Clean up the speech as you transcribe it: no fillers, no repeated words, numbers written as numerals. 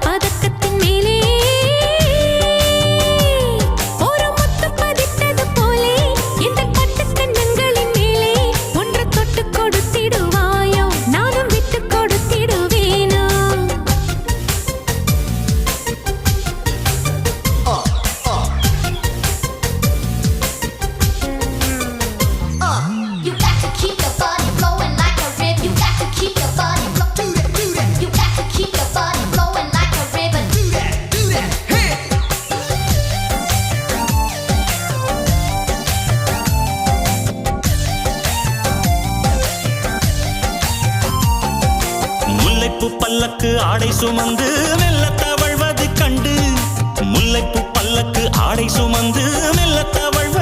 பதக்கத்தின் மேலே ஒரு முத்து பதித்தது போலே இந்த பட்டு கண்ணங்களின் மேலே ஒன்று தொட்டு கொடுத்திடுவாயோ நானும் விட்டு கொடுத்திடுவேனோ You got to keep your body flowing like a river. You got to keep your body flowing. You got to keep your body flowing like a river. Do that, hey. முல்லைப்பூ பல்லக்கு ஆடை சுமந்து மெல்ல தவழ்வது கண்டு முல்லைப்பூ பல்லக்கு ஆடை சுமந்து மெல்ல தவழ்வது